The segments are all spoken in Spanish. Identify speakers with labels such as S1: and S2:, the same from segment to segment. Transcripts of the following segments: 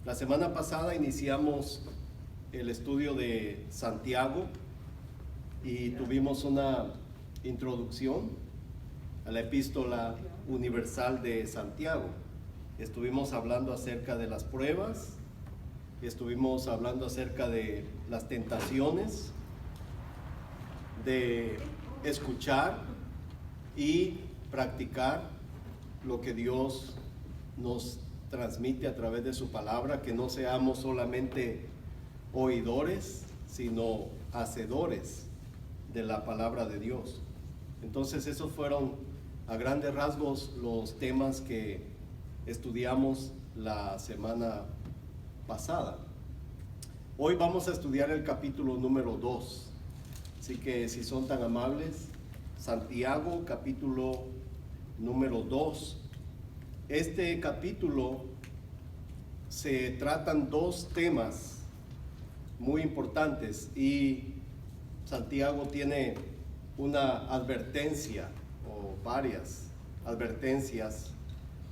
S1: La semana pasada iniciamos el estudio de Santiago y tuvimos una introducción a la epístola universal de Santiago. Estuvimos hablando acerca de las pruebas, estuvimos hablando acerca de las tentaciones, de escuchar y practicar lo que Dios nos transmite a través de su palabra, que no seamos solamente oidores, sino hacedores de la palabra de Dios. Entonces esos fueron a grandes rasgos los temas que estudiamos la semana pasada. Hoy vamos a estudiar el capítulo número 2, así que si son tan amables, Santiago capítulo número 2. Este capítulo se tratan dos temas muy importantes y Santiago tiene una advertencia o varias advertencias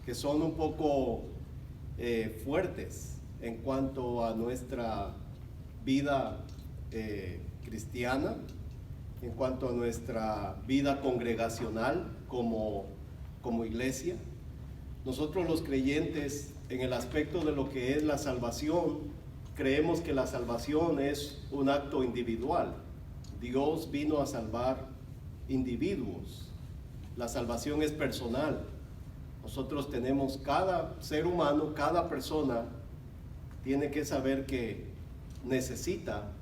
S1: que son un poco fuertes en cuanto a nuestra vida cristiana, en cuanto a nuestra vida congregacional como iglesia. Nosotros los creyentes, en el aspecto de lo que es la salvación, creemos que la salvación es un acto individual. Dios vino a salvar individuos. La salvación es personal. Nosotros tenemos, cada ser humano, cada persona tiene que saber que necesita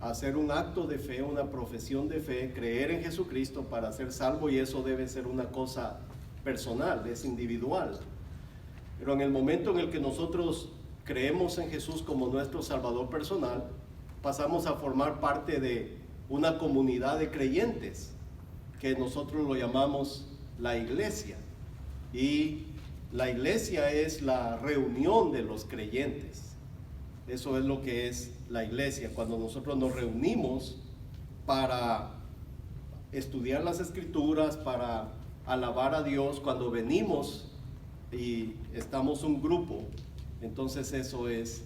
S1: hacer un acto de fe, una profesión de fe, creer en Jesucristo para ser salvo, y eso debe ser una cosa personal, es individual. Pero en el momento en el que nosotros creemos en Jesús como nuestro Salvador personal, pasamos a formar parte de una comunidad de creyentes, que nosotros lo llamamos la iglesia. Y la iglesia es la reunión de los creyentes. Eso es lo que es la iglesia, cuando nosotros nos reunimos para estudiar las escrituras, para alabar a Dios, cuando venimos y estamos un grupo, entonces eso es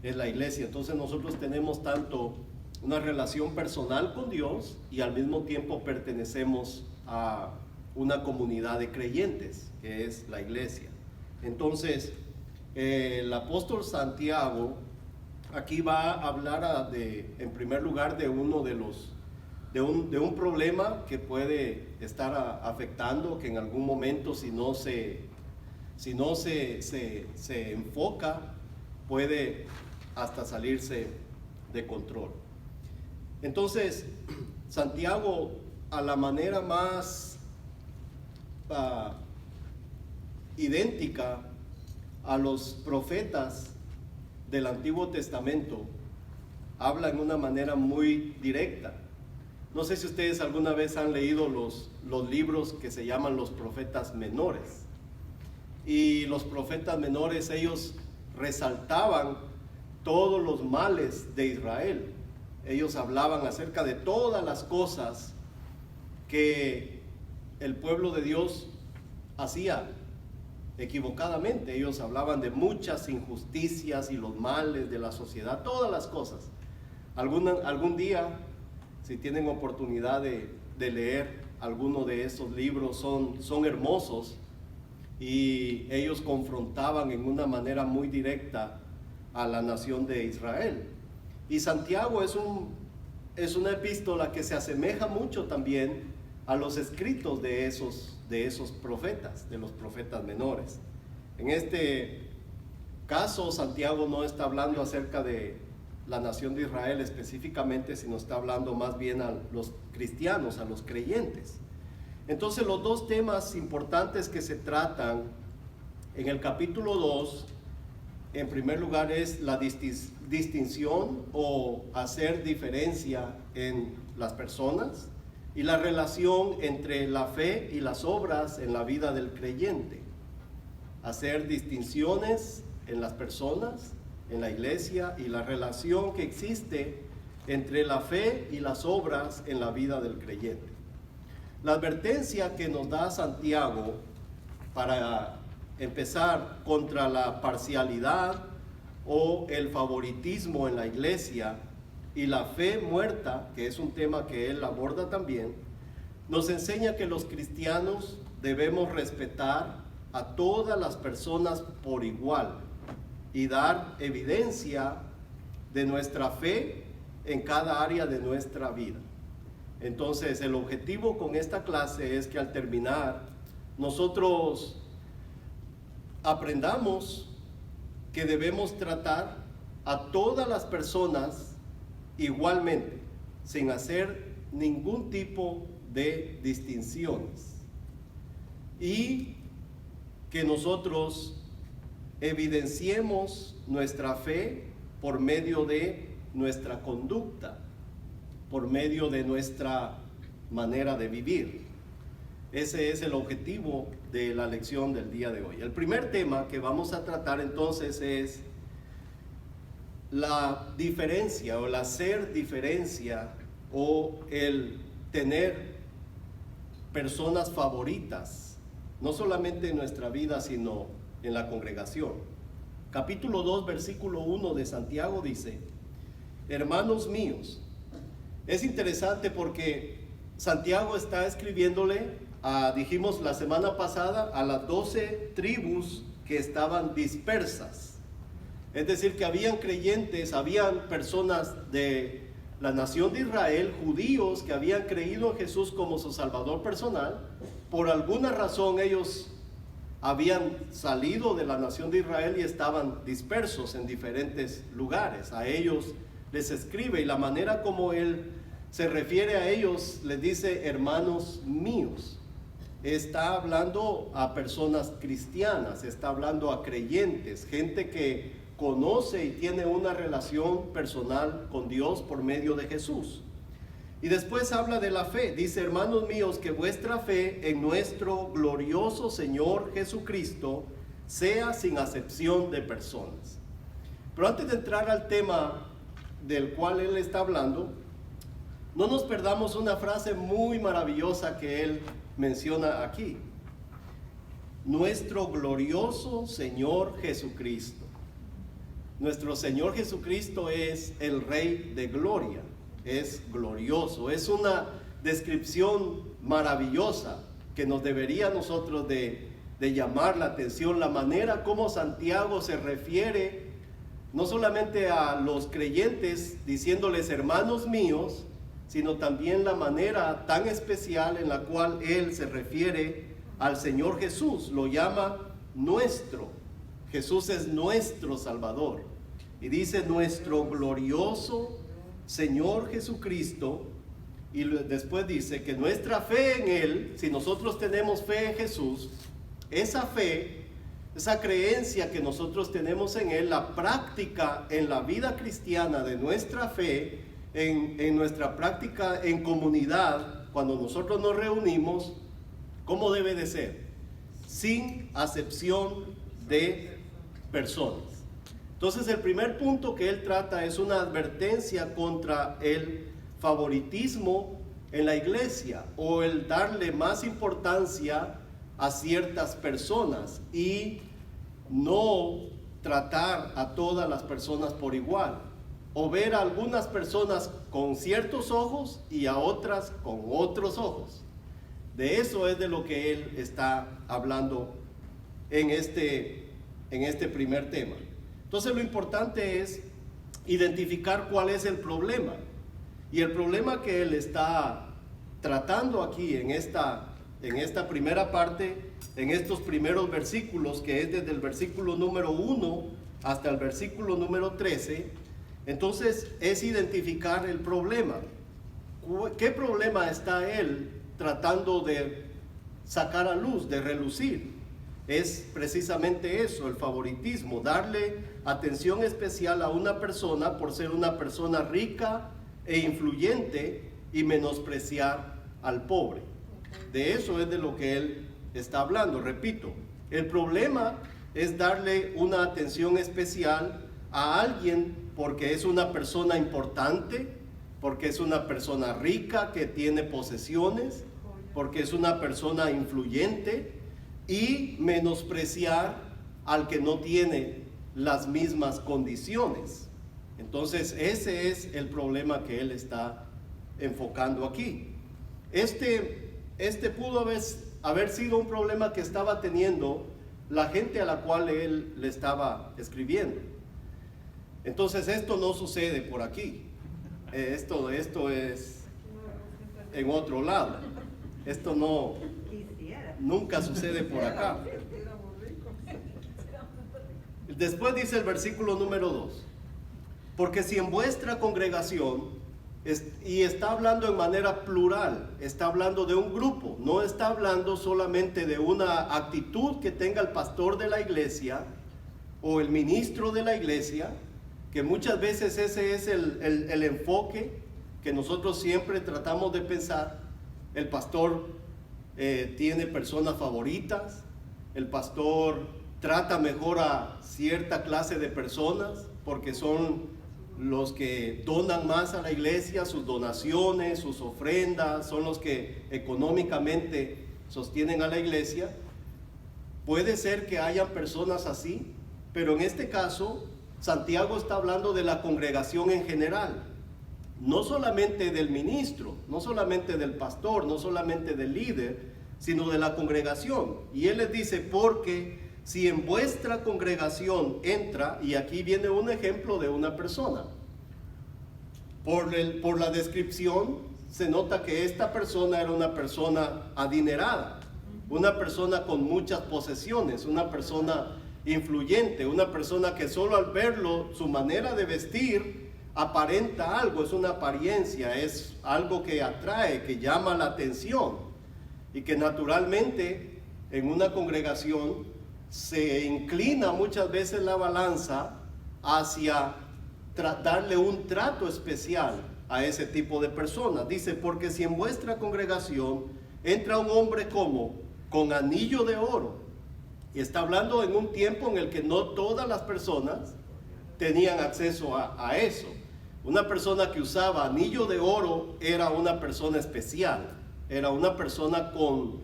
S1: la iglesia. Entonces nosotros tenemos tanto una relación personal con Dios y al mismo tiempo pertenecemos a una comunidad de creyentes, que es la iglesia. Entonces el apóstol Santiago aquí va a hablar en primer lugar de uno de un problema que puede estar afectando, que en algún momento si no se enfoca, puede hasta salirse de control. Entonces, Santiago, a la manera más idéntica a los profetas del Antiguo Testamento, habla en una manera muy directa. No sé si ustedes alguna vez han leído los libros que se llaman los profetas menores. Y los profetas menores, ellos resaltaban todos los males de Israel. Ellos hablaban acerca de todas las cosas que el pueblo de Dios hacía equivocadamente. Ellos hablaban de muchas injusticias y los males de la sociedad, todas las cosas. Algún día, si tienen oportunidad de leer alguno de esos libros, son hermosos, y ellos confrontaban en una manera muy directa a la nación de Israel. Y Santiago es una epístola que se asemeja mucho también a los escritos de esos profetas, de los profetas menores. En este caso, Santiago no está hablando acerca de la nación de Israel específicamente, sino está hablando más bien a los cristianos, a los creyentes. Entonces, los dos temas importantes que se tratan en el capítulo 2, en primer lugar, es la distinción o hacer diferencia en las personas, y la relación entre la fe y las obras en la vida del creyente. Hacer distinciones en las personas, en la iglesia, y la relación que existe entre la fe y las obras en la vida del creyente. La advertencia que nos da Santiago para empezar contra la parcialidad o el favoritismo en la iglesia y la fe muerta, que es un tema que él aborda también, nos enseña que los cristianos debemos respetar a todas las personas por igual y dar evidencia de nuestra fe en cada área de nuestra vida. Entonces, el objetivo con esta clase es que al terminar, nosotros aprendamos que debemos tratar a todas las personas igualmente, sin hacer ningún tipo de distinciones. Y que nosotros evidenciemos nuestra fe por medio de nuestra conducta, por medio de nuestra manera de vivir. Ese es el objetivo de la lección del día de hoy. El primer tema que vamos a tratar entonces es la diferencia o el hacer diferencia o el tener personas favoritas, no solamente en nuestra vida, sino en la congregación. Capítulo 2, versículo 1 de Santiago dice: hermanos míos. Es interesante porque Santiago está escribiéndole dijimos la semana pasada, a las 12 tribus que estaban dispersas. Es decir, que habían creyentes, habían personas de la nación de Israel, judíos que habían creído en Jesús como su Salvador personal. Por alguna razón ellos habían salido de la nación de Israel y estaban dispersos en diferentes lugares. A ellos les escribe, y la manera como él se refiere a ellos, les dice hermanos míos. Está hablando a personas cristianas, está hablando a creyentes, gente que conoce y tiene una relación personal con Dios por medio de Jesús. Y después habla de la fe, dice: hermanos míos, que vuestra fe en nuestro glorioso Señor Jesucristo sea sin acepción de personas. Pero antes de entrar al tema del cual él está hablando, no nos perdamos una frase muy maravillosa que él menciona aquí: nuestro glorioso Señor Jesucristo. Nuestro Señor Jesucristo es el Rey de gloria, es glorioso, es una descripción maravillosa que nos debería a nosotros de llamar la atención, la manera como Santiago se refiere no solamente a los creyentes diciéndoles hermanos míos, sino también la manera tan especial en la cual él se refiere al Señor Jesús. Lo llama nuestro. Jesús es nuestro Salvador. Y dice nuestro glorioso Señor Jesucristo. Y después dice que nuestra fe en Él, si nosotros tenemos fe en Jesús, esa fe, esa creencia que nosotros tenemos en Él, la práctica en la vida cristiana de nuestra fe, en nuestra práctica en comunidad, cuando nosotros nos reunimos, ¿cómo debe de ser? Sin acepción de personas. Entonces, el primer punto que él trata es una advertencia contra el favoritismo en la iglesia o el darle más importancia a ciertas personas y no tratar a todas las personas por igual, o ver a algunas personas con ciertos ojos y a otras con otros ojos. De eso es de lo que él está hablando en este primer tema. Entonces, lo importante es identificar cuál es el problema. Y el problema que él está tratando aquí en esta primera parte, en estos primeros versículos, que es desde el versículo número 1 hasta el versículo número 13, entonces es identificar el problema. ¿Qué problema está él tratando de sacar a luz, de relucir? Es precisamente eso, el favoritismo, darle atención especial a una persona por ser una persona rica e influyente y menospreciar al pobre. De eso es de lo que él está hablando. Repito, el problema es darle una atención especial a alguien porque es una persona importante, porque es una persona rica que tiene posesiones, porque es una persona influyente, y menospreciar al que no tiene las mismas condiciones. Entonces ese es el problema que él está enfocando aquí. Este pudo haber sido un problema que estaba teniendo la gente a la cual él le estaba escribiendo. Entonces esto no sucede por aquí. Esto es en otro lado. Esto nunca sucede por acá. Después dice el versículo número 2: porque si en vuestra congregación, y está hablando en manera plural, está hablando de un grupo, no está hablando solamente de una actitud que tenga el pastor de la iglesia o el ministro de la iglesia, que muchas veces ese es el enfoque que nosotros siempre tratamos de pensar. El pastor tiene personas favoritas, el pastor trata mejor a cierta clase de personas porque son los que donan más a la iglesia, sus donaciones, sus ofrendas, son los que económicamente sostienen a la iglesia. Puede ser que haya personas así, pero en este caso Santiago está hablando de la congregación en general, no solamente del ministro, no solamente del pastor, no solamente del líder, sino de la congregación. Y él les dice: porque si en vuestra congregación entra, y aquí viene un ejemplo de una persona. Por la descripción se nota que esta persona era una persona adinerada, una persona con muchas posesiones, una persona influyente, una persona que solo al verlo, su manera de vestir aparenta algo, es una apariencia, es algo que atrae, que llama la atención, y que naturalmente en una congregación se inclina muchas veces la balanza hacia darle un trato especial a ese tipo de personas. Dice: porque si en vuestra congregación entra un hombre como con anillo de oro, y está hablando en un tiempo en el que no todas las personas tenían acceso a eso. Una persona que usaba anillo de oro era una persona especial, era una persona con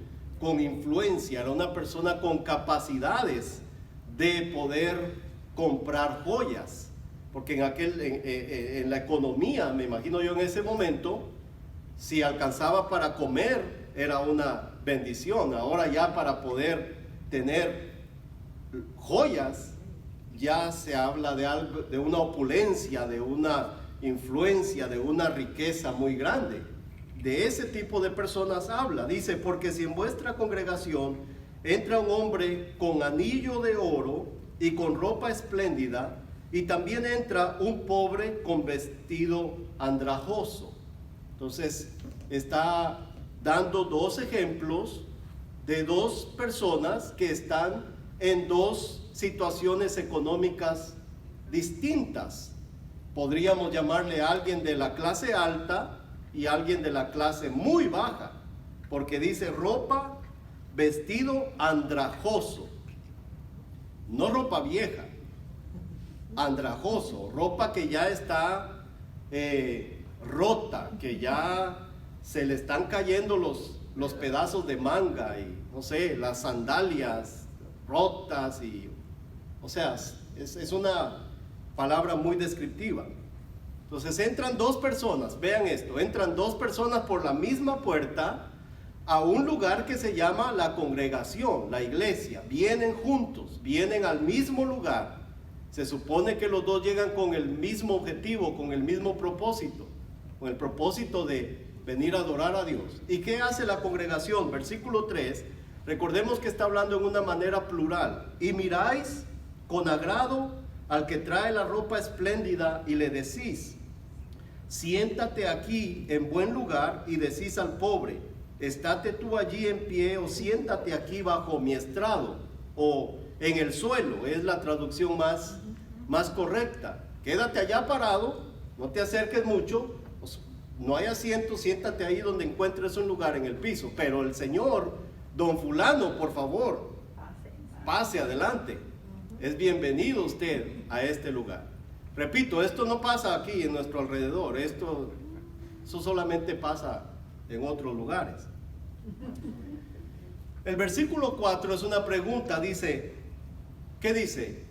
S1: influencia, era una persona con capacidades de poder comprar joyas, porque en la economía, me imagino yo en ese momento, si alcanzaba para comer era una bendición. Ahora ya para poder tener joyas ya se habla de algo, de una opulencia, de una influencia, de una riqueza muy grande. De ese tipo de personas habla. Dice: porque si en vuestra congregación entra un hombre con anillo de oro y con ropa espléndida, y también entra un pobre con vestido andrajoso. Entonces está dando dos ejemplos de dos personas que están en dos situaciones económicas distintas. Podríamos llamarle a alguien de la clase alta y alguien de la clase muy baja, porque dice ropa, vestido andrajoso, no ropa vieja, andrajoso, ropa que ya está rota, que ya se le están cayendo los pedazos de manga y no sé, las sandalias rotas, y o sea, es una palabra muy descriptiva. Entonces entran dos personas, vean esto, entran dos personas por la misma puerta a un lugar que se llama la congregación, la iglesia. Vienen juntos, vienen al mismo lugar. Se supone que los dos llegan con el mismo objetivo, con el mismo propósito, con el propósito de venir a adorar a Dios. ¿Y qué hace la congregación? Versículo 3, recordemos que está hablando en una manera plural. Y miráis con agrado al que trae la ropa espléndida y le decís: siéntate aquí en buen lugar, y decís al pobre: estate tú allí en pie, o siéntate aquí bajo mi estrado, o en el suelo, es la traducción más correcta. Quédate allá parado, no te acerques mucho, no hay asiento, siéntate ahí donde encuentres un lugar en el piso. Pero el Señor, don fulano, por favor, pase adelante. Es bienvenido usted a este lugar. Repito, esto no pasa aquí en nuestro alrededor, eso solamente pasa en otros lugares. El versículo 4 es una pregunta, dice, ¿qué dice?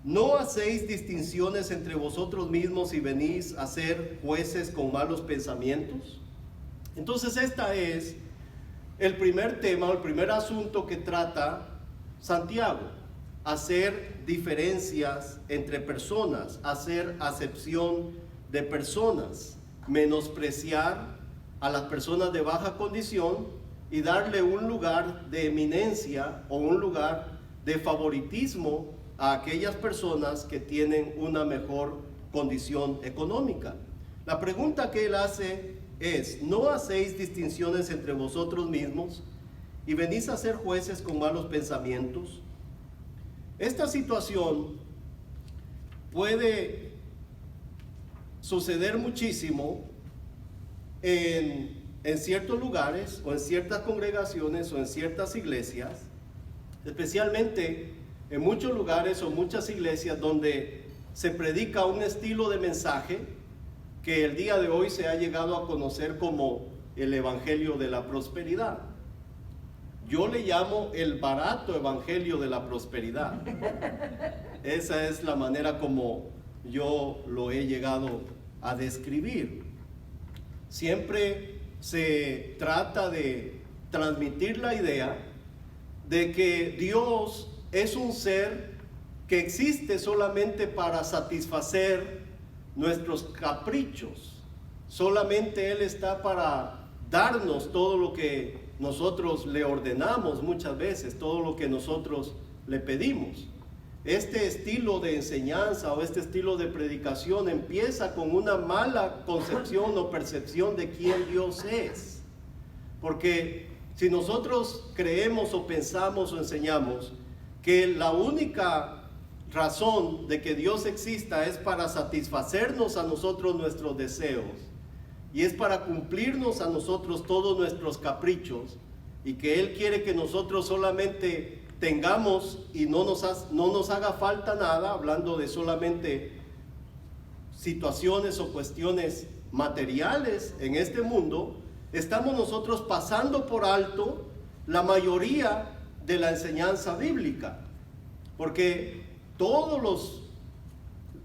S1: ¿no hacéis distinciones entre vosotros mismos y venís a ser jueces con malos pensamientos? Entonces este es el primer tema, el primer asunto que trata Santiago: hacer diferencias entre personas, hacer acepción de personas, menospreciar a las personas de baja condición y darle un lugar de eminencia o un lugar de favoritismo a aquellas personas que tienen una mejor condición económica. La pregunta que él hace es: ¿no hacéis distinciones entre vosotros mismos y venís a ser jueces con malos pensamientos? Esta situación puede suceder muchísimo en ciertos lugares o en ciertas congregaciones o en ciertas iglesias, especialmente en muchos lugares o muchas iglesias donde se predica un estilo de mensaje que el día de hoy se ha llegado a conocer como el evangelio de la prosperidad. Yo le llamo el barato evangelio de la prosperidad. Esa es la manera como yo lo he llegado a describir. Siempre se trata de transmitir la idea de que Dios es un ser que existe solamente para satisfacer nuestros caprichos. Solamente Él está para darnos todo lo que nosotros le ordenamos muchas veces, todo lo que nosotros le pedimos. Este estilo de enseñanza o este estilo de predicación empieza con una mala concepción o percepción de quién Dios es. Porque si nosotros creemos o pensamos o enseñamos que la única razón de que Dios exista es para satisfacernos a nosotros nuestros deseos y es para cumplirnos a nosotros todos nuestros caprichos, y que Él quiere que nosotros solamente tengamos y no nos haga falta nada, hablando de solamente situaciones o cuestiones materiales en este mundo, estamos nosotros pasando por alto la mayoría de la enseñanza bíblica, porque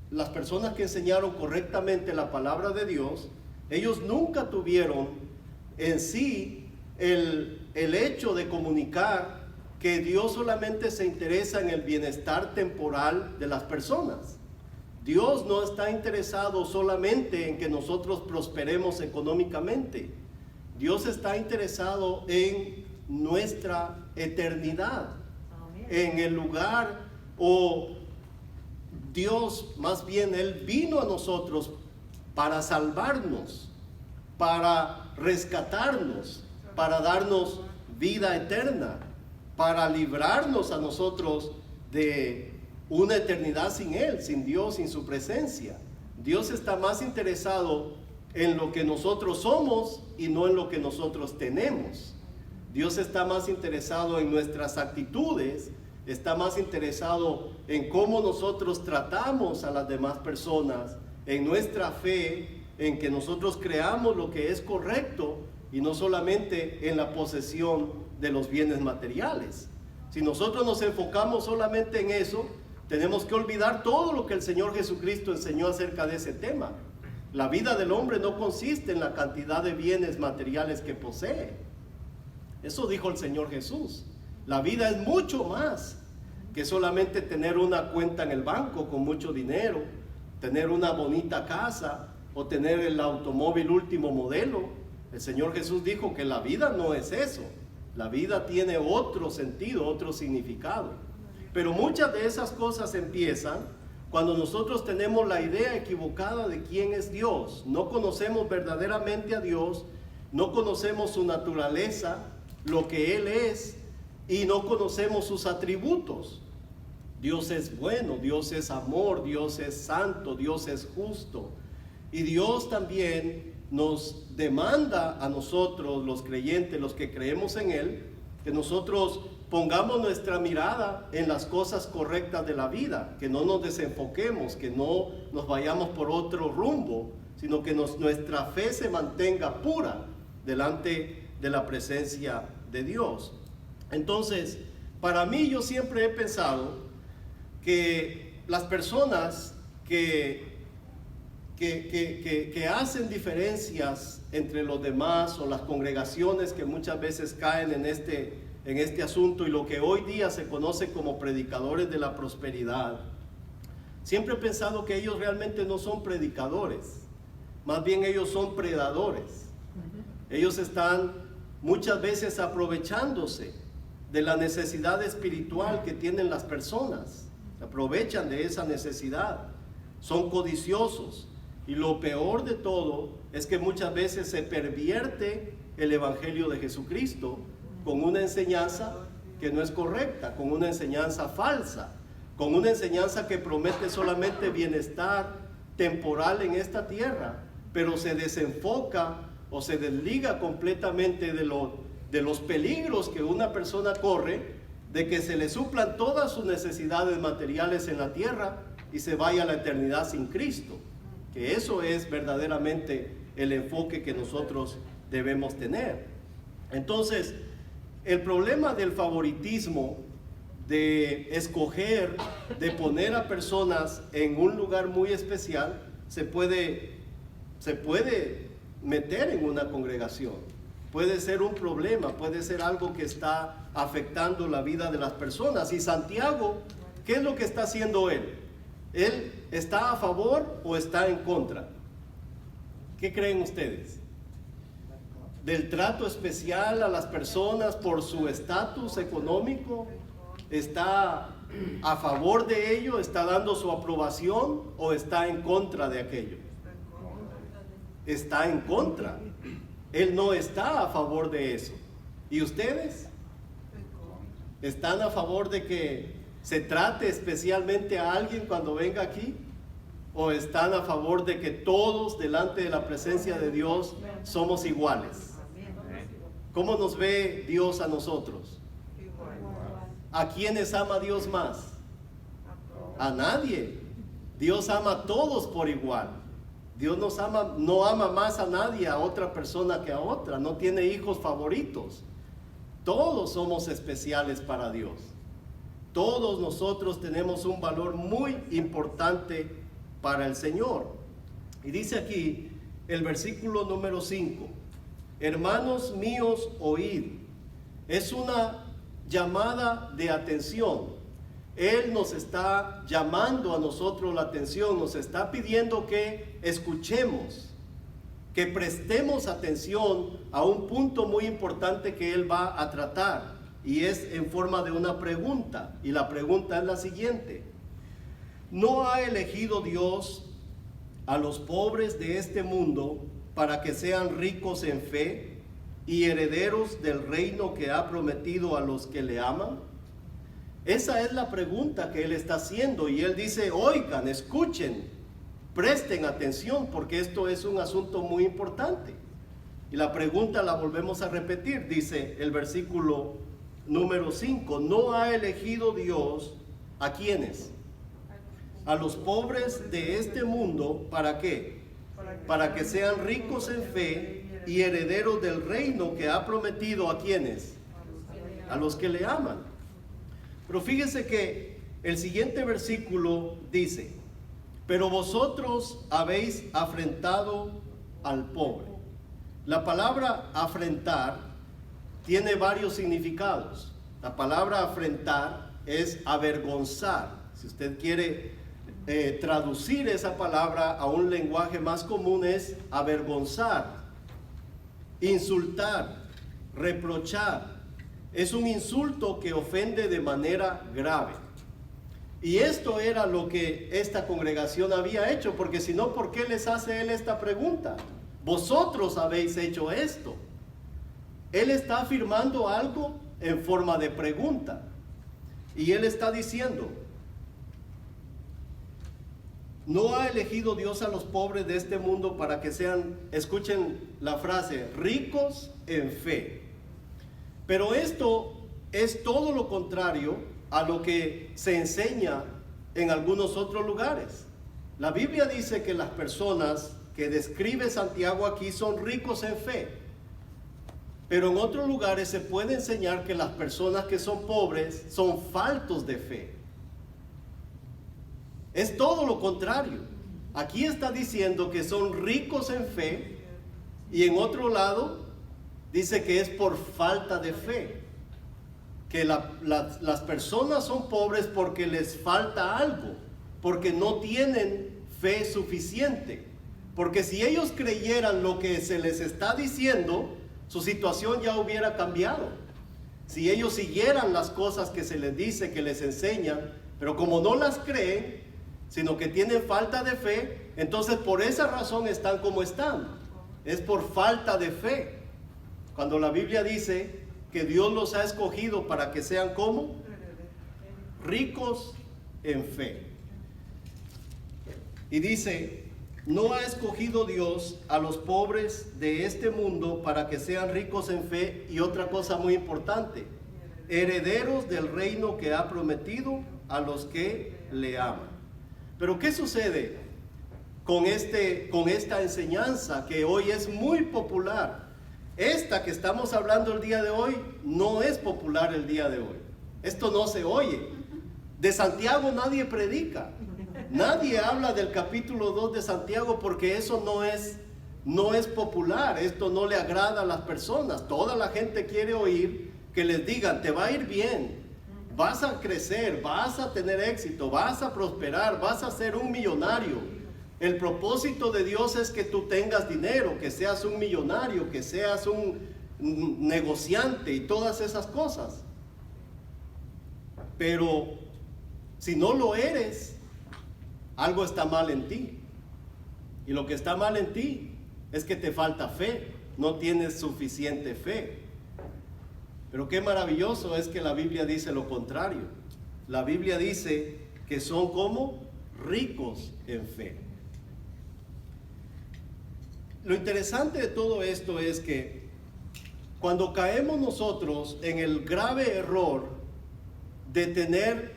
S1: las personas que enseñaron correctamente la palabra de Dios, ellos nunca tuvieron en sí el hecho de comunicar que Dios solamente se interesa en el bienestar temporal de las personas. Dios no está interesado solamente en que nosotros prosperemos económicamente. Dios está interesado en nuestra eternidad, en el lugar, o Dios más bien, Él vino a nosotros para salvarnos, para rescatarnos, para darnos vida eterna, para librarnos a nosotros de una eternidad sin Él, sin Dios, sin su presencia. Dios está más interesado en lo que nosotros somos y no en lo que nosotros tenemos. Dios está más interesado en nuestras actitudes, está más interesado en cómo nosotros tratamos a las demás personas, en nuestra fe, en que nosotros creamos lo que es correcto y no solamente en la posesión de los bienes materiales. Si nosotros nos enfocamos solamente en eso, tenemos que olvidar todo lo que el Señor Jesucristo enseñó acerca de ese tema. La vida del hombre no consiste en la cantidad de bienes materiales que posee. Eso dijo el Señor Jesús. La vida es mucho más que solamente tener una cuenta en el banco con mucho dinero, tener una bonita casa o tener el automóvil último modelo. El Señor Jesús dijo que la vida no es eso. La vida tiene otro sentido, otro significado. Pero muchas de esas cosas empiezan cuando nosotros tenemos la idea equivocada de quién es Dios. No conocemos verdaderamente a Dios, no conocemos su naturaleza, lo que Él es, y no conocemos sus atributos. Dios es bueno, Dios es amor, Dios es santo, Dios es justo. Y Dios también nos demanda a nosotros, los creyentes, los que creemos en Él, que nosotros pongamos nuestra mirada en las cosas correctas de la vida, que no nos desenfoquemos, que no nos vayamos por otro rumbo, sino que nuestra fe se mantenga pura delante de la presencia de Dios. Entonces, para mí, yo siempre he pensado que las personas que hacen diferencias entre los demás, o las congregaciones que muchas veces caen en este asunto, y lo que hoy día se conoce como predicadores de la prosperidad, siempre he pensado que ellos realmente no son predicadores, más bien ellos son predadores. Ellos están muchas veces aprovechándose de la necesidad espiritual que tienen las personas, aprovechan de esa necesidad, son codiciosos, y lo peor de todo es que muchas veces se pervierte el evangelio de Jesucristo con una enseñanza que no es correcta, con una enseñanza falsa, con una enseñanza que promete solamente bienestar temporal en esta tierra, pero se desenfoca o se desliga completamente de los peligros que una persona corre, de que se le suplan todas sus necesidades materiales en la tierra y se vaya a la eternidad sin Cristo. Que eso es verdaderamente el enfoque que nosotros debemos tener. Entonces, el problema del favoritismo, de escoger, de poner a personas en un lugar muy especial, se puede meter en una congregación. Puede ser un problema, puede ser algo que está afectando la vida de las personas. Y Santiago, ¿qué es lo que está haciendo él? ¿Él está a favor o está en contra? ¿Qué creen ustedes? ¿Del trato especial a las personas por su estatus económico? ¿Está a favor de ello? ¿Está dando su aprobación o está en contra de aquello? Está en contra. Él no está a favor de eso. ¿Y ustedes? ¿Están a favor de que se trate especialmente a alguien cuando venga aquí? ¿O están a favor de que todos delante de la presencia de Dios somos iguales? ¿Cómo nos ve Dios a nosotros? ¿A quiénes ama Dios más? A nadie. Dios ama a todos por igual. Dios no ama más a nadie, a otra persona que a otra. No tiene hijos favoritos. Todos somos especiales para Dios. Todos nosotros tenemos un valor muy importante para el Señor. Y dice aquí el versículo número 5: hermanos míos, oíd. Es una llamada de atención. Él nos está llamando a nosotros la atención, nos está pidiendo que escuchemos, que prestemos atención a un punto muy importante que Él va a tratar, y es en forma de una pregunta, y la pregunta es la siguiente: ¿no ha elegido Dios a los pobres de este mundo para que sean ricos en fe y herederos del reino que ha prometido a los que le aman? Esa es la pregunta que Él está haciendo, y Él dice: oigan, escuchen, presten atención, porque esto es un asunto muy importante. Y la pregunta la volvemos a repetir, dice el versículo número 5: ¿no ha elegido Dios a quiénes? A los pobres de este mundo, ¿para qué? Para que sean ricos en fe y herederos del reino que ha prometido ¿a quiénes? A los que le aman. Pero fíjese que el siguiente versículo dice: pero vosotros habéis afrentado al pobre. La palabra afrentar tiene varios significados. La palabra afrentar es avergonzar. Si usted quiere traducir esa palabra a un lenguaje más común, es avergonzar, insultar, reprochar. Es un insulto que ofende de manera grave. Y esto era lo que esta congregación había hecho, porque si no, ¿por qué les hace Él esta pregunta? Vosotros habéis hecho esto. Él está afirmando algo en forma de pregunta. Y Él está diciendo: ¿no ha elegido Dios a los pobres de este mundo para que sean, escuchen la frase, ricos en fe? Pero esto es todo lo contrario a lo que se enseña en algunos otros lugares. La Biblia dice que las personas que describe Santiago aquí son ricos en fe. Pero en otros lugares se puede enseñar que las personas que son pobres son faltos de fe. Es todo lo contrario. Aquí está diciendo que son ricos en fe, y en otro lado dice que es por falta de fe. Que las personas son pobres porque les falta algo, porque no tienen fe suficiente. Porque si ellos creyeran lo que se les está diciendo, su situación ya hubiera cambiado. Si ellos siguieran las cosas que se les dice, que les enseñan, pero como no las creen, sino que tienen falta de fe, entonces por esa razón están como están. Es por falta de fe. Cuando la Biblia dice que Dios los ha escogido para que sean como ricos en fe. Y dice, no ha escogido Dios a los pobres de este mundo para que sean ricos en fe, y otra cosa muy importante, herederos del reino que ha prometido a los que le aman. Pero ¿qué sucede con esta enseñanza que hoy es muy popular? Esta que estamos hablando el día de hoy no es popular el día de hoy. Esto no se oye. De Santiago nadie predica. Nadie habla del capítulo 2 de Santiago porque eso no es popular. Esto no le agrada a las personas. Toda la gente quiere oír que les digan, te va a ir bien, vas a crecer, vas a tener éxito, vas a prosperar, vas a ser un millonario. El propósito de Dios es que tú tengas dinero, que seas un millonario, que seas un negociante y todas esas cosas. Pero si no lo eres, algo está mal en ti. Y lo que está mal en ti es que te falta fe, no tienes suficiente fe. Pero qué maravilloso es que la Biblia dice lo contrario. La Biblia dice que son como ricos en fe. Lo interesante de todo esto es que cuando caemos nosotros en el grave error de tener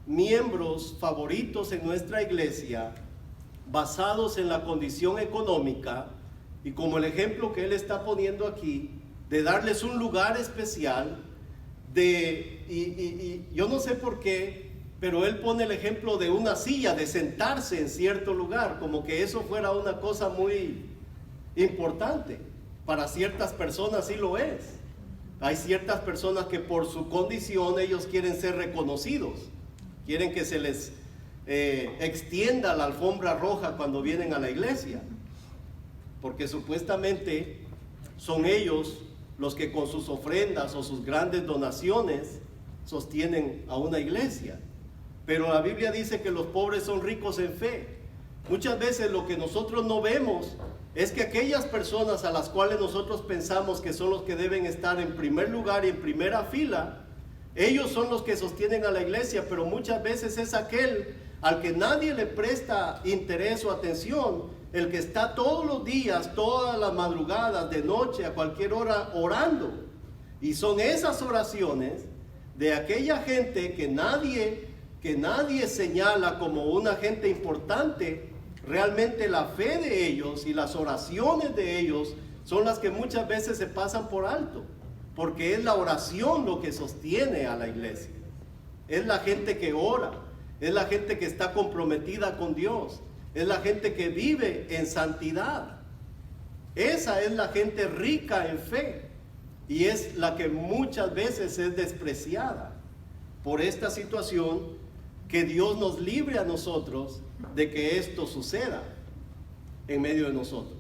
S1: miembros favoritos en nuestra iglesia basados en la condición económica, y como el ejemplo que él está poniendo aquí, de darles un lugar especial, yo no sé por qué, pero él pone el ejemplo de una silla, de sentarse en cierto lugar, como que eso fuera una cosa muy importante. Para ciertas personas sí lo es. Hay ciertas personas que por su condición ellos quieren ser reconocidos, quieren que se les extienda la alfombra roja cuando vienen a la iglesia, porque supuestamente son ellos los que con sus ofrendas o sus grandes donaciones sostienen a una iglesia. Pero la Biblia dice que los pobres son ricos en fe. Muchas veces lo que nosotros no vemos es que aquellas personas a las cuales nosotros pensamos que son los que deben estar en primer lugar y en primera fila, ellos son los que sostienen a la iglesia, pero muchas veces es aquel al que nadie le presta interés o atención, el que está todos los días, todas las madrugadas, de noche, a cualquier hora, orando. Y son esas oraciones de aquella gente que nadie señala como una gente importante. Realmente la fe de ellos y las oraciones de ellos son las que muchas veces se pasan por alto, porque es la oración lo que sostiene a la iglesia. Es la gente que ora, es la gente que está comprometida con Dios, es la gente que vive en santidad. Esa es la gente rica en fe, y es la que muchas veces es despreciada por esta situación. Que Dios nos libre a nosotros de que esto suceda en medio de nosotros.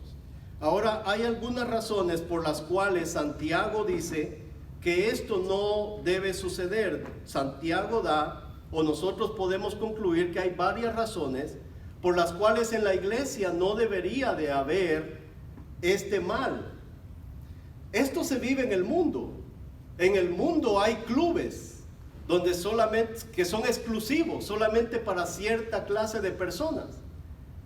S1: Ahora, hay algunas razones por las cuales Santiago dice que esto no debe suceder. Santiago da, o nosotros podemos concluir que hay varias razones por las cuales en la iglesia no debería de haber este mal. Esto se vive en el mundo. En el mundo hay clubes donde que son exclusivos, solamente para cierta clase de personas,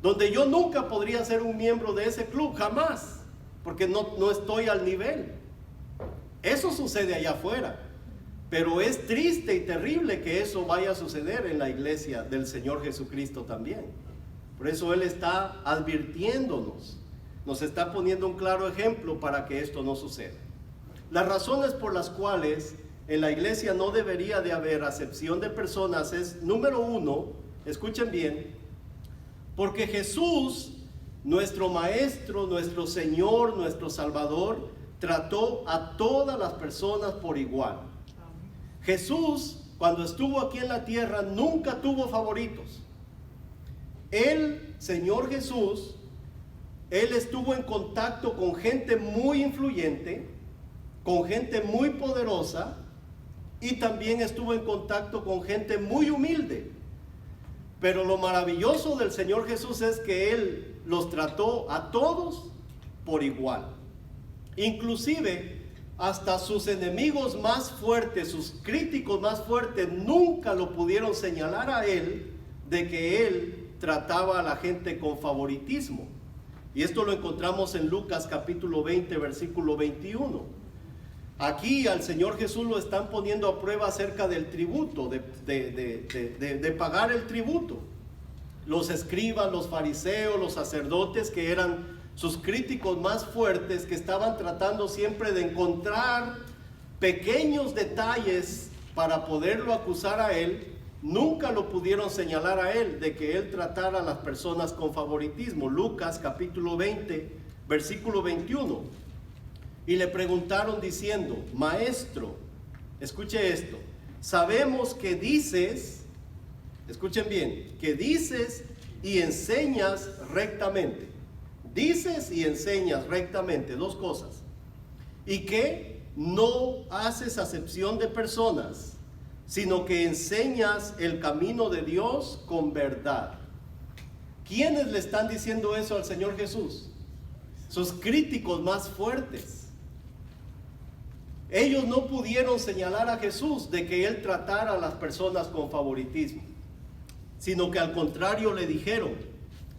S1: donde yo nunca podría ser un miembro de ese club, jamás, porque no estoy al nivel. Eso sucede allá afuera, pero es triste y terrible que eso vaya a suceder en la iglesia del Señor Jesucristo también. Por eso Él está advirtiéndonos, nos está poniendo un claro ejemplo para que esto no suceda. Las razones por las cuales en la iglesia no debería de haber acepción de personas es, número uno, escuchen bien, porque Jesús, nuestro Maestro, nuestro Señor, nuestro Salvador, trató a todas las personas por igual. Jesús, cuando estuvo aquí en la tierra, nunca tuvo favoritos. El Señor Jesús, Él estuvo en contacto con gente muy influyente, con gente muy poderosa, y también estuvo en contacto con gente muy humilde. Pero lo maravilloso del Señor Jesús es que Él los trató a todos por igual. Inclusive hasta sus enemigos más fuertes, sus críticos más fuertes, nunca lo pudieron señalar a Él de que Él trataba a la gente con favoritismo. Y esto lo encontramos en Lucas capítulo 20, versículo 21. Aquí al Señor Jesús lo están poniendo a prueba acerca del tributo, de pagar el tributo. Los escribas, los fariseos, los sacerdotes, que eran sus críticos más fuertes, que estaban tratando siempre de encontrar pequeños detalles para poderlo acusar a Él, nunca lo pudieron señalar a Él de que Él tratara a las personas con favoritismo. Lucas capítulo 20, versículo 21. Y le preguntaron diciendo: Maestro, escuche esto, sabemos que dices, escuchen bien, que dices y enseñas rectamente. Dices y enseñas rectamente, dos cosas. Y que no haces acepción de personas, sino que enseñas el camino de Dios con verdad. ¿Quiénes le están diciendo eso al Señor Jesús? Sus críticos más fuertes. Ellos no pudieron señalar a Jesús de que Él tratara a las personas con favoritismo, sino que al contrario le dijeron: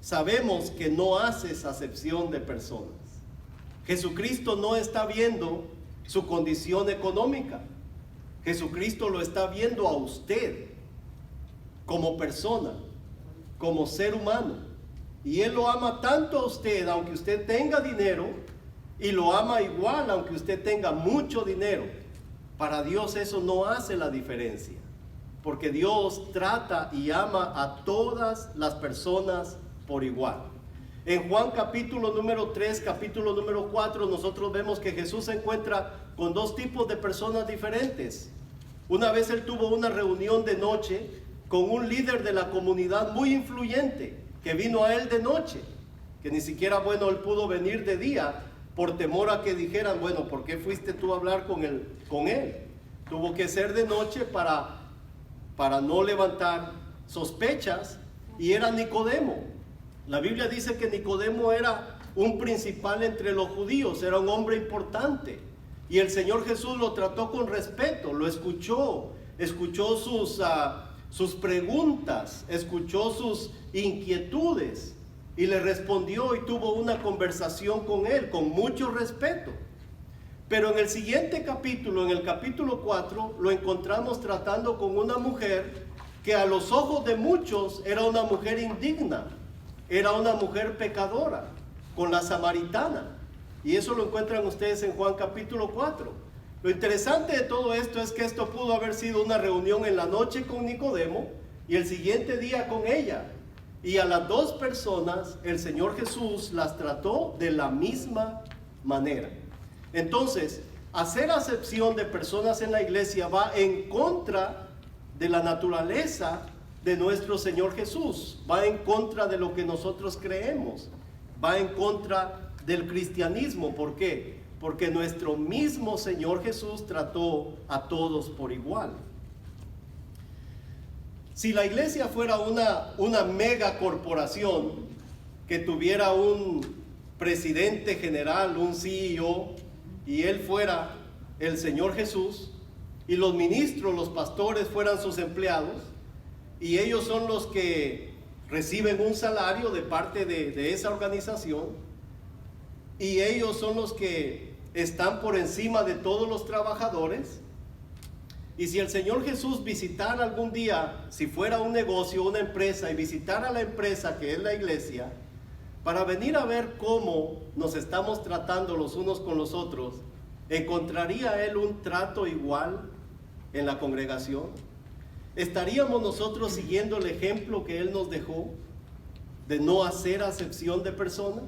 S1: sabemos que no haces acepción de personas. Jesucristo no está viendo su condición económica. Jesucristo lo está viendo a usted como persona, como ser humano. Y Él lo ama tanto a usted, aunque usted tenga dinero, y lo ama igual aunque usted tenga mucho dinero. Para Dios eso no hace la diferencia, porque Dios trata y ama a todas las personas por igual. En Juan capítulo número 3, capítulo número 4, nosotros vemos que Jesús se encuentra con dos tipos de personas diferentes. Una vez Él tuvo una reunión de noche con un líder de la comunidad muy influyente, que vino a Él de noche, que ni siquiera, bueno, Él pudo venir de día, por temor a que dijeran: bueno, ¿por qué fuiste tú a hablar con él? Tuvo que ser de noche para no levantar sospechas, y era Nicodemo. La Biblia dice que Nicodemo era un principal entre los judíos, era un hombre importante, y el Señor Jesús lo trató con respeto, lo escuchó sus preguntas, escuchó sus inquietudes, y le respondió y tuvo una conversación con él con mucho respeto. Pero en el siguiente capítulo, en el capítulo 4, lo encontramos tratando con una mujer que a los ojos de muchos era una mujer indigna, era una mujer pecadora, con la samaritana. Y eso lo encuentran ustedes en Juan capítulo 4. Lo interesante de todo esto es que esto pudo haber sido una reunión en la noche con Nicodemo y el siguiente día con ella. Y a las dos personas el Señor Jesús las trató de la misma manera. Entonces, hacer acepción de personas en la iglesia va en contra de la naturaleza de nuestro Señor Jesús, va en contra de lo que nosotros creemos, va en contra del cristianismo. ¿Por qué? Porque nuestro mismo Señor Jesús trató a todos por igual. Si la iglesia fuera una mega corporación que tuviera un presidente general, un CEO, y él fuera el Señor Jesús, y los ministros, los pastores fueran sus empleados, y ellos son los que reciben un salario de parte de esa organización, y ellos son los que están por encima de todos los trabajadores. Y si el Señor Jesús visitara algún día, si fuera un negocio, una empresa, y visitara la empresa que es la iglesia, para venir a ver cómo nos estamos tratando los unos con los otros, ¿encontraría Él un trato igual en la congregación? ¿Estaríamos nosotros siguiendo el ejemplo que Él nos dejó de no hacer acepción de personas?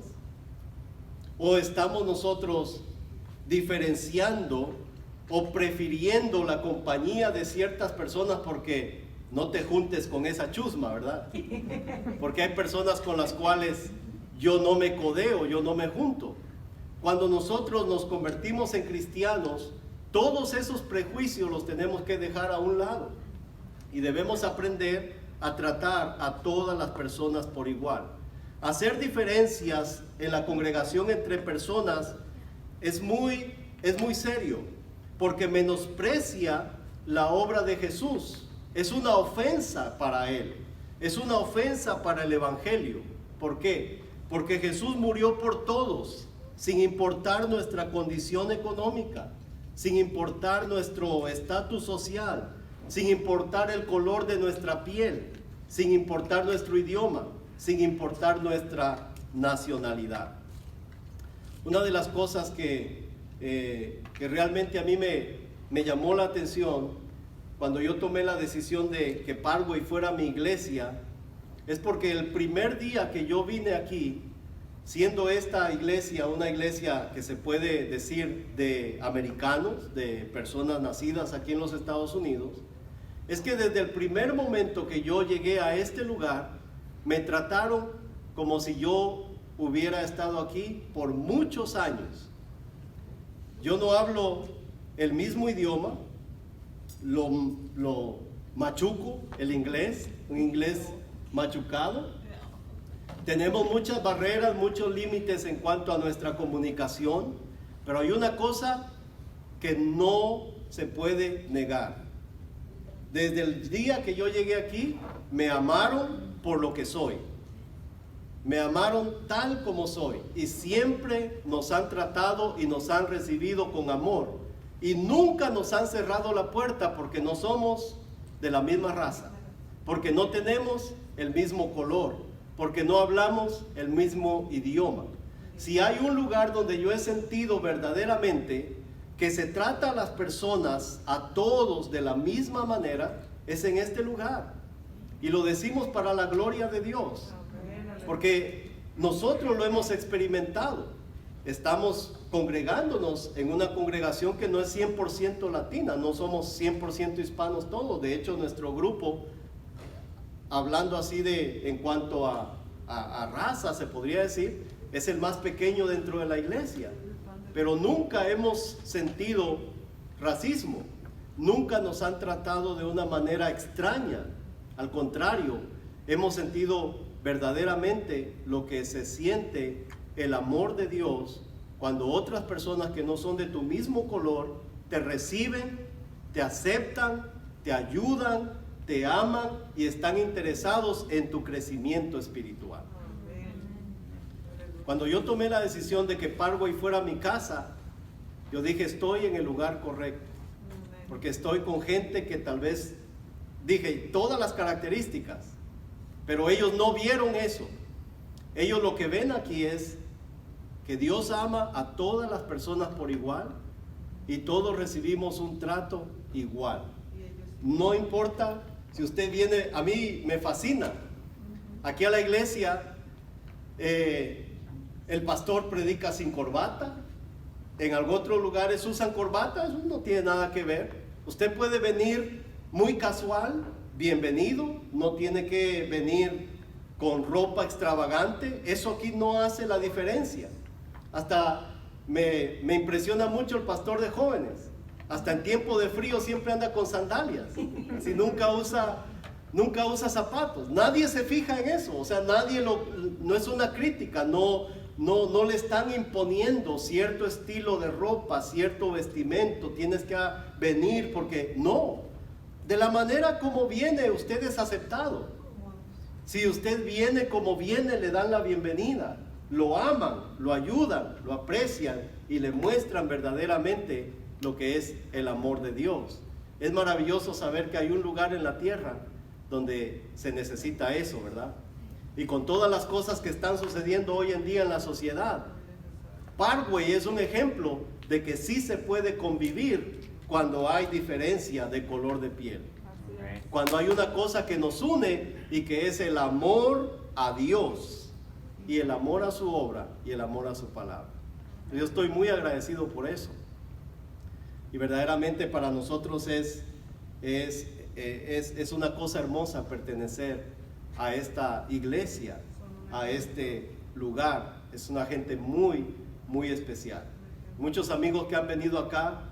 S1: ¿O estamos nosotros diferenciando o prefiriendo la compañía de ciertas personas porque no te juntes con esa chusma, ¿verdad? Porque hay personas con las cuales yo no me codeo, yo no me junto. Cuando nosotros nos convertimos en cristianos, todos esos prejuicios los tenemos que dejar a un lado y debemos aprender a tratar a todas las personas por igual. Hacer diferencias en la congregación entre personas es muy serio, porque menosprecia la obra de Jesús. Es una ofensa para Él, es una ofensa para el Evangelio. ¿Por qué? Porque Jesús murió por todos, sin importar nuestra condición económica, sin importar nuestro estatus social, sin importar el color de nuestra piel, sin importar nuestro idioma, sin importar nuestra nacionalidad. Una de las cosas que realmente a mí me llamó la atención cuando yo tomé la decisión de que Parkway fuera mi iglesia, es porque el primer día que yo vine aquí, siendo esta iglesia una iglesia que se puede decir de americanos, de personas nacidas aquí en los Estados Unidos, es que desde el primer momento que yo llegué a este lugar, me trataron como si yo hubiera estado aquí por muchos años. Yo no hablo el mismo idioma, lo machuco, el inglés, un inglés machucado. Tenemos muchas barreras, muchos límites en cuanto a nuestra comunicación, pero hay una cosa que no se puede negar. Desde el día que yo llegué aquí, me amaron por lo que soy. Me amaron tal como soy y siempre nos han tratado y nos han recibido con amor. Y nunca nos han cerrado la puerta porque no somos de la misma raza, porque no tenemos el mismo color, porque no hablamos el mismo idioma. Si hay un lugar donde yo he sentido verdaderamente que se trata a las personas, a todos de la misma manera, es en este lugar. Y lo decimos para la gloria de Dios, porque nosotros lo hemos experimentado. Estamos congregándonos en una congregación que no es 100% latina, no somos 100% hispanos todos. De hecho, nuestro grupo, hablando así en cuanto a raza, se podría decir, es el más pequeño dentro de la iglesia. Pero nunca hemos sentido racismo, nunca nos han tratado de una manera extraña. Al contrario, hemos sentido verdaderamente lo que se siente el amor de Dios cuando otras personas que no son de tu mismo color te reciben, te aceptan, te ayudan, te aman y están interesados en tu crecimiento espiritual. Cuando yo tomé la decisión de que Parkway fuera mi casa, yo dije, estoy en el lugar correcto, porque estoy con gente que tal vez, dije, todas las características, pero ellos no vieron eso. Ellos lo que ven aquí es que Dios ama a todas las personas por igual y todos recibimos un trato igual. No importa si usted viene, a mí me fascina. Aquí a la iglesia, el pastor predica sin corbata. En algunos otros lugares usan corbata, eso no tiene nada que ver. Usted puede venir muy casual, bienvenido, no tiene que venir con ropa extravagante. Eso aquí no hace la diferencia. Hasta me impresiona mucho el pastor de jóvenes. Hasta en tiempo de frío siempre anda con sandalias. Si nunca usa zapatos. Nadie se fija en eso. O sea, no es una crítica. No le están imponiendo cierto estilo de ropa, cierto vestimento. Tienes que venir porque no. De la manera como viene, usted es aceptado. Si usted viene como viene, le dan la bienvenida. Lo aman, lo ayudan, lo aprecian y le muestran verdaderamente lo que es el amor de Dios. Es maravilloso saber que hay un lugar en la tierra donde se necesita eso, ¿verdad? Y con todas las cosas que están sucediendo hoy en día en la sociedad, Parkway es un ejemplo de que sí se puede convivir cuando hay diferencia de color de piel. cuando hay una cosa que nos une y que es el amor a Dios y el amor a su obra y el amor a su palabra. Yo estoy muy agradecido por eso. Y verdaderamente para nosotros es una cosa hermosa pertenecer a esta iglesia, a este lugar. Es una gente muy, muy especial. Muchos amigos que han venido acá,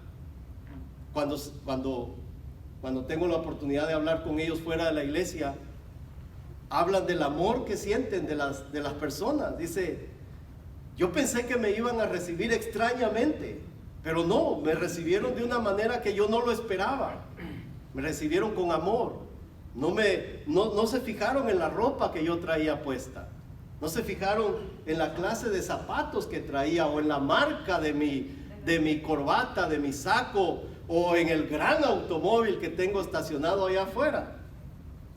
S1: cuando tengo la oportunidad de hablar con ellos fuera de la iglesia, hablan del amor que sienten de las personas. Dice, yo pensé que me iban a recibir extrañamente, pero no, me recibieron de una manera que yo no lo esperaba. Me recibieron con amor. No se fijaron en la ropa que yo traía puesta. No se fijaron en la clase de zapatos que traía o en la marca de mi corbata, de mi saco, o en el gran automóvil que tengo estacionado allá afuera.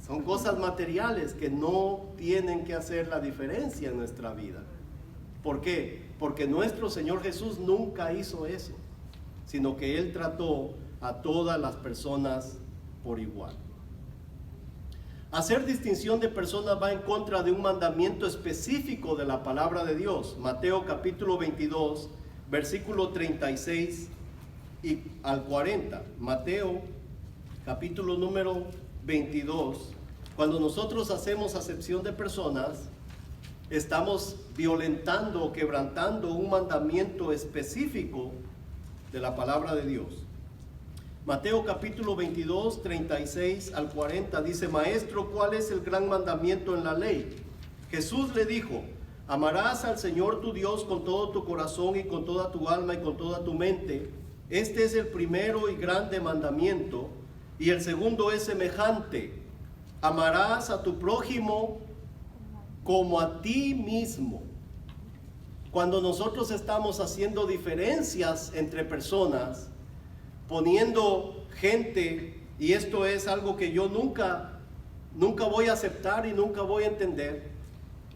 S1: Son cosas materiales que no tienen que hacer la diferencia en nuestra vida. ¿Por qué? Porque nuestro Señor Jesús nunca hizo eso, sino que Él trató a todas las personas por igual. Hacer distinción de personas va en contra de un mandamiento específico de la palabra de Dios. Mateo capítulo 22, versículo 36 y al 40. Mateo capítulo número 22. Cuando nosotros hacemos acepción de personas, estamos violentando o quebrantando un mandamiento específico de la palabra de Dios. Mateo capítulo 22, 36 al 40 dice: Maestro, ¿cuál es el gran mandamiento en la ley? Jesús le dijo: amarás al Señor tu Dios con todo tu corazón y con toda tu alma y con toda tu mente. Este es el primero y grande mandamiento. Y el segundo es semejante: amarás a tu prójimo como a ti mismo. Cuando nosotros estamos haciendo diferencias entre personas, poniendo gente, y esto es algo que yo nunca voy a aceptar y nunca voy a entender,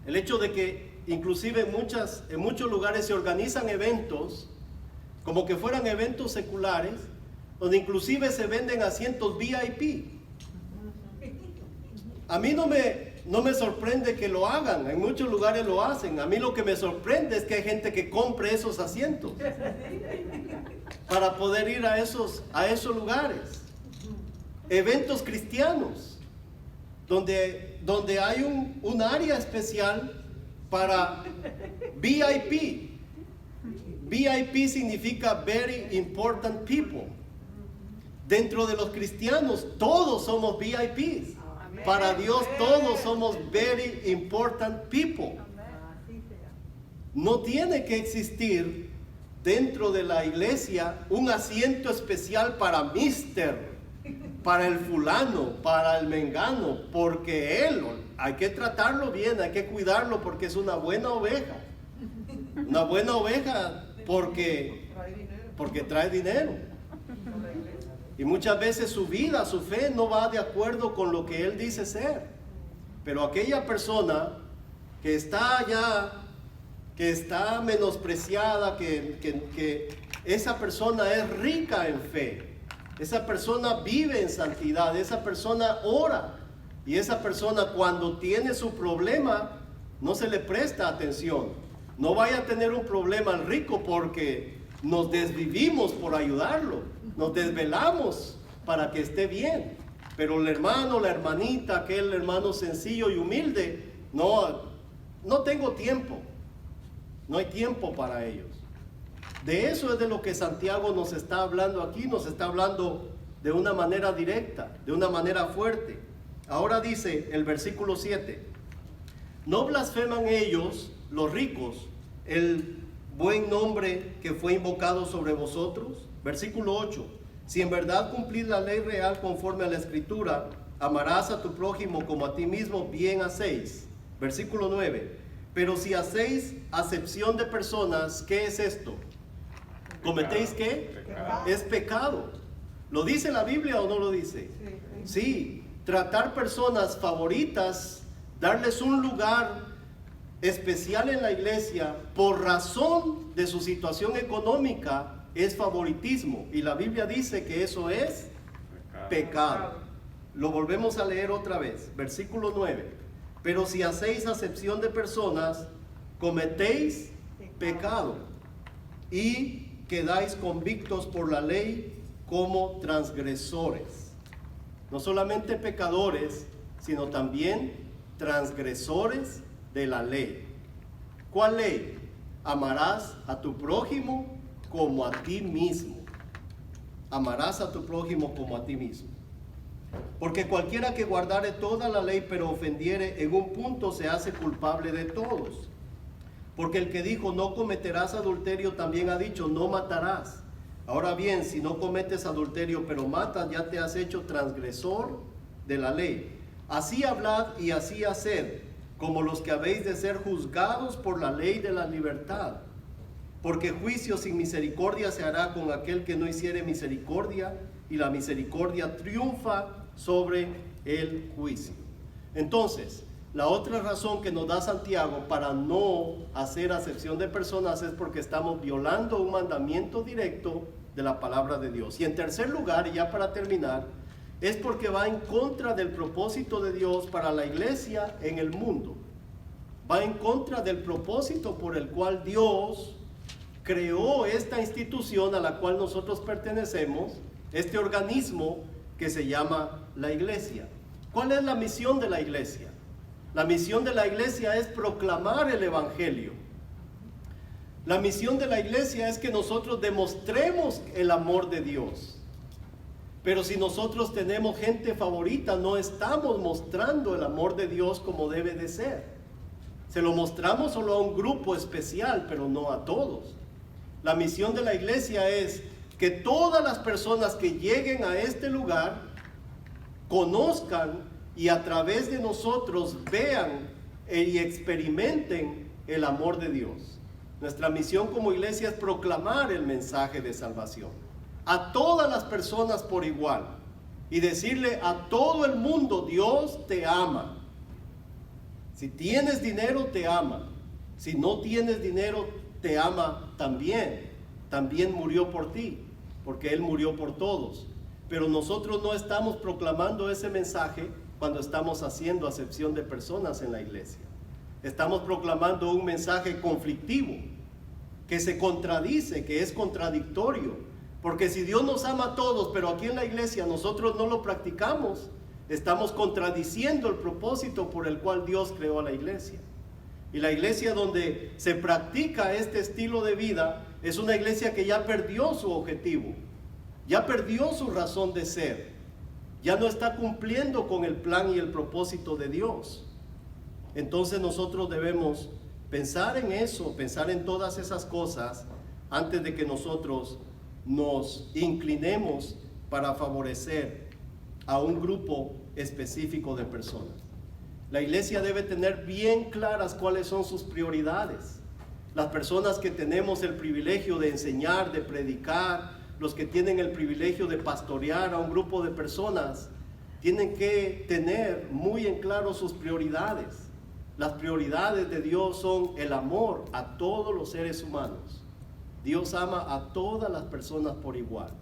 S1: el hecho de que inclusive en muchos lugares se organizan eventos como que fueran eventos seculares, donde inclusive se venden asientos VIP. A mí no me sorprende que lo hagan, en muchos lugares lo hacen. A mí lo que me sorprende es que hay gente que compre esos asientos para poder ir a esos lugares. Eventos cristianos, donde hay un área especial para VIP. VIP significa Very Important People. Dentro de los cristianos todos somos VIPs. Para Dios todos somos Very Important People. No tiene que existir dentro de la iglesia un asiento especial para Mister, para el fulano, para el mengano, porque él hay que tratarlo bien, hay que cuidarlo porque es una buena oveja. Una buena oveja porque trae dinero. Y muchas veces su vida, su fe no va de acuerdo con lo que él dice ser. Pero aquella persona que está allá, que está menospreciada, que esa persona es rica en fe, esa persona vive en santidad, esa persona ora, y esa persona cuando tiene su problema no se le presta atención. No vaya a tener un problema al rico porque nos desvivimos por ayudarlo, nos desvelamos para que esté bien, pero el hermano, la hermanita, aquel hermano sencillo y humilde, no tengo tiempo, no hay tiempo para ellos. De eso es de lo que Santiago nos está hablando aquí, nos está hablando de una manera directa, de una manera fuerte. Ahora dice el versículo 7, no blasfeman ellos, los ricos, el buen nombre que fue invocado sobre vosotros. Versículo 8, si en verdad cumplís la ley real conforme a la escritura, amarás a tu prójimo como a ti mismo, bien hacéis. Versículo 9, pero si hacéis acepción de personas, ¿qué es esto? ¿Cometéis qué?
S2: Pecado.
S1: Es pecado. ¿Lo dice la Biblia o no lo dice? Sí, tratar personas favoritas, darles un lugar especial en la iglesia por razón de su situación económica es favoritismo, y la Biblia dice que eso es pecado. Lo volvemos a leer otra vez, versículo 9. Pero si hacéis acepción de personas, cometéis pecado y quedáis convictos por la ley como transgresores. No solamente pecadores, sino también transgresores de la ley. ¿Cuál ley? Amarás a tu prójimo como a ti mismo. Amarás a tu prójimo como a ti mismo. Porque cualquiera que guardare toda la ley pero ofendiere en un punto se hace culpable de todos. Porque el que dijo no cometerás adulterio también ha dicho no matarás. Ahora bien, si no cometes adulterio pero matas, ya te has hecho transgresor de la ley. Así hablad y así haced, como los que habéis de ser juzgados por la ley de la libertad. Porque juicio sin misericordia se hará con aquel que no hiciere misericordia, y la misericordia triunfa sobre el juicio. Entonces, la otra razón que nos da Santiago para no hacer acepción de personas es porque estamos violando un mandamiento directo de la palabra de Dios. Y en tercer lugar, y ya para terminar, es porque va en contra del propósito de Dios para la iglesia en el mundo. Va en contra del propósito por el cual Dios creó esta institución a la cual nosotros pertenecemos, este organismo que se llama la iglesia. ¿Cuál es la misión de la iglesia? La misión de la iglesia es proclamar el evangelio. La misión de la iglesia es que nosotros demostremos el amor de Dios. Pero si nosotros tenemos gente favorita, no estamos mostrando el amor de Dios como debe de ser. Se lo mostramos solo a un grupo especial, pero no a todos. La misión de la iglesia es que todas las personas que lleguen a este lugar conozcan y a través de nosotros vean y experimenten el amor de Dios. Nuestra misión como iglesia es proclamar el mensaje de salvación a todas las personas por igual y decirle a todo el mundo: Dios te ama. Si tienes dinero, te ama. Si no tienes dinero, te ama también. También murió por ti, porque Él murió por todos. Pero nosotros no estamos proclamando ese mensaje cuando estamos haciendo acepción de personas en la iglesia. Estamos proclamando un mensaje conflictivo, que se contradice, que es contradictorio. Porque si Dios nos ama a todos, pero aquí en la iglesia nosotros no lo practicamos, estamos contradiciendo el propósito por el cual Dios creó a la iglesia. Y la iglesia donde se practica este estilo de vida es una iglesia que ya perdió su objetivo, ya perdió su razón de ser, ya no está cumpliendo con el plan y el propósito de Dios. Entonces nosotros debemos pensar en eso, pensar en todas esas cosas antes de que nosotros nos inclinemos para favorecer a un grupo específico de personas. La iglesia debe tener bien claras cuáles son sus prioridades. Las personas que tenemos el privilegio de enseñar, de predicar, los que tienen el privilegio de pastorear a un grupo de personas, tienen que tener muy en claro sus prioridades. Las prioridades de Dios son el amor a todos los seres humanos. Dios ama a todas las personas por igual.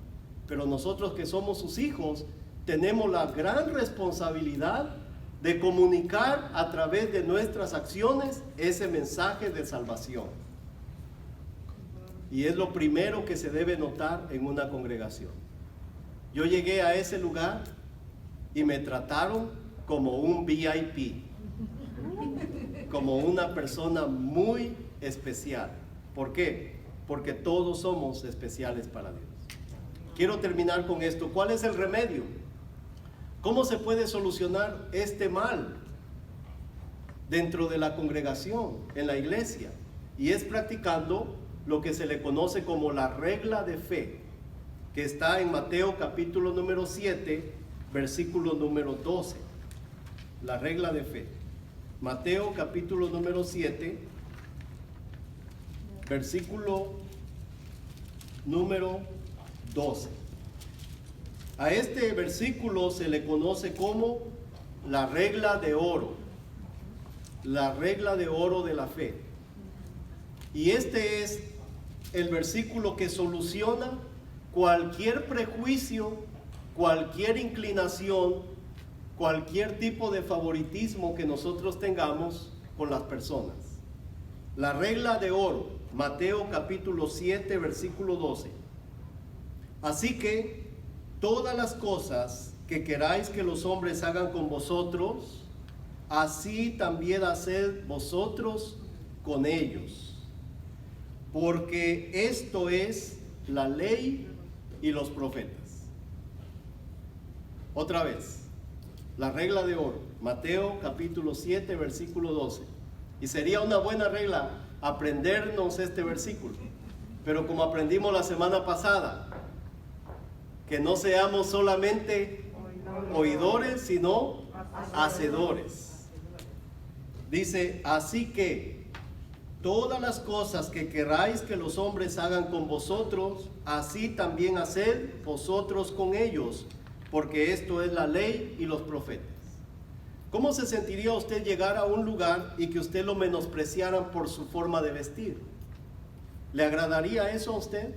S1: Pero nosotros que somos sus hijos, tenemos la gran responsabilidad de comunicar a través de nuestras acciones ese mensaje de salvación. Y es lo primero que se debe notar en una congregación. Yo llegué a ese lugar y me trataron como un VIP, como una persona muy especial. ¿Por qué? Porque todos somos especiales para Dios. Quiero terminar con esto. ¿Cuál es el remedio? ¿Cómo se puede solucionar este mal dentro de la congregación, en la iglesia? Y es practicando lo que se le conoce como la regla de fe, que está en Mateo capítulo número 7, versículo número 12. La regla de fe. Mateo capítulo número 7, versículo número 12. A este versículo se le conoce como la regla de oro. La regla de oro de la fe. Y este es el versículo que soluciona cualquier prejuicio, cualquier inclinación cualquier tipo de favoritismo que nosotros tengamos con las personas. La regla de oro, Mateo capítulo 7, versículo 12. Así que todas las cosas que queráis que los hombres hagan con vosotros, así también haced vosotros con ellos. Porque esto es la ley y los profetas. Otra vez, la regla de oro, Mateo capítulo 7, versículo 12. Y sería una buena regla aprendernos este versículo. Pero como aprendimos la semana pasada, que no seamos solamente oidores, sino hacedores. Dice, así que todas las cosas que queráis que los hombres hagan con vosotros, así también haced vosotros con ellos, porque esto es la ley y los profetas. ¿Cómo se sentiría usted llegar a un lugar y que usted lo menospreciaran por su forma de vestir? ¿Le agradaría eso a usted?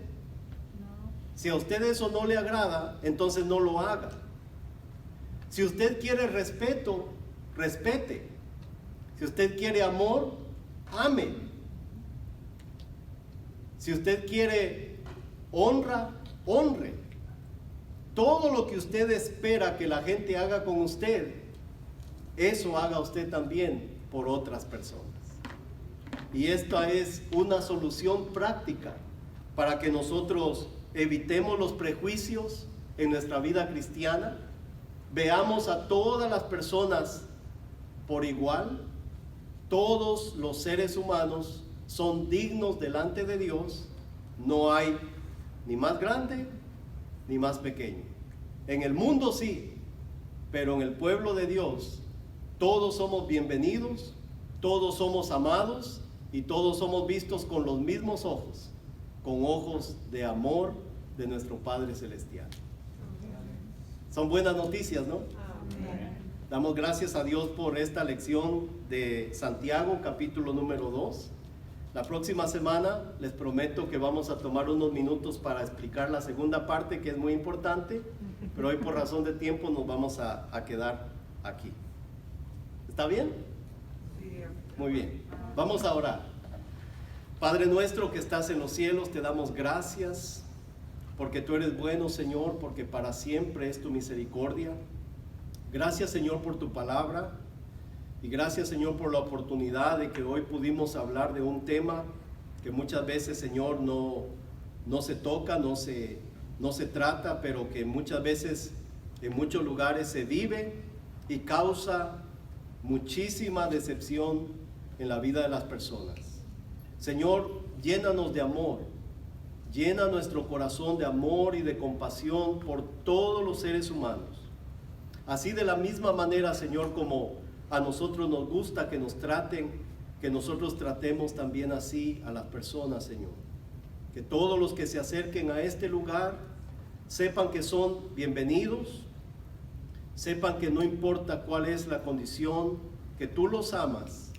S1: No. Si a usted eso no le agrada, entonces no lo haga. Si usted quiere respeto, respete. Si usted quiere amor, ame. Si usted quiere honra, honre. Todo lo que usted espera que la gente haga con usted, eso haga usted también por otras personas. Y esta es una solución práctica para que nosotros evitemos los prejuicios en nuestra vida cristiana, veamos a todas las personas por igual. Todos los seres humanos son dignos delante de Dios. No hay ni más grande ni más pequeño. En el mundo sí, pero en el pueblo de Dios todos somos bienvenidos, todos somos amados y todos somos vistos con los mismos ojos, con ojos de amor de nuestro Padre Celestial. Son buenas noticias, ¿no? Amén. Damos gracias a Dios por esta lección de Santiago, capítulo número 2. La próxima semana les prometo que vamos a tomar unos minutos para explicar la segunda parte, que es muy importante, pero hoy por razón de tiempo nos vamos a quedar aquí. ¿Está bien? Muy bien. Vamos a orar. Padre nuestro que estás en los cielos, te damos gracias porque tú eres bueno, Señor, porque para siempre es tu misericordia. Gracias, Señor, por tu palabra. Y gracias, Señor, por la oportunidad de que hoy pudimos hablar de un tema que muchas veces, Señor, no se toca, no se trata, pero que muchas veces en muchos lugares se vive y causa muchísima decepción en la vida de las personas. Señor, llénanos de amor, llena nuestro corazón de amor y de compasión por todos los seres humanos. Así de la misma manera, Señor, como a nosotros nos gusta que nos traten, que nosotros tratemos también así a las personas, Señor. Que todos los que se acerquen a este lugar sepan que son bienvenidos, sepan que no importa cuál es la condición, que tú los amas,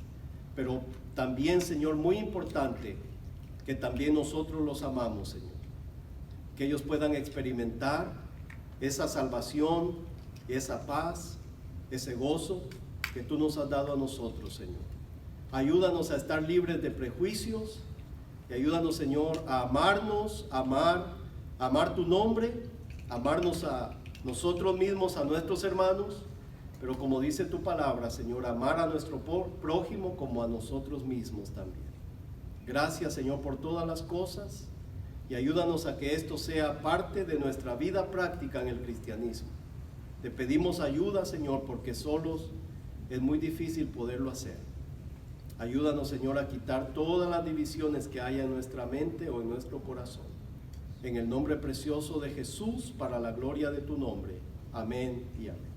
S1: pero también, Señor, muy importante, que también nosotros los amamos, Señor. Que ellos puedan experimentar esa salvación, esa paz, ese gozo que tú nos has dado a nosotros, Señor. Ayúdanos a estar libres de prejuicios y ayúdanos, Señor, a amarnos, amar tu nombre, amarnos a nosotros mismos, a nuestros hermanos, pero como dice tu palabra, Señor, amar a nuestro prójimo como a nosotros mismos también. Gracias, Señor, por todas las cosas y ayúdanos a que esto sea parte de nuestra vida práctica en el cristianismo. Te pedimos ayuda, Señor, porque solos es muy difícil poderlo hacer. Ayúdanos, Señor, a quitar todas las divisiones que haya en nuestra mente o en nuestro corazón. En el nombre precioso de Jesús, para la gloria de tu nombre. Amén y amén.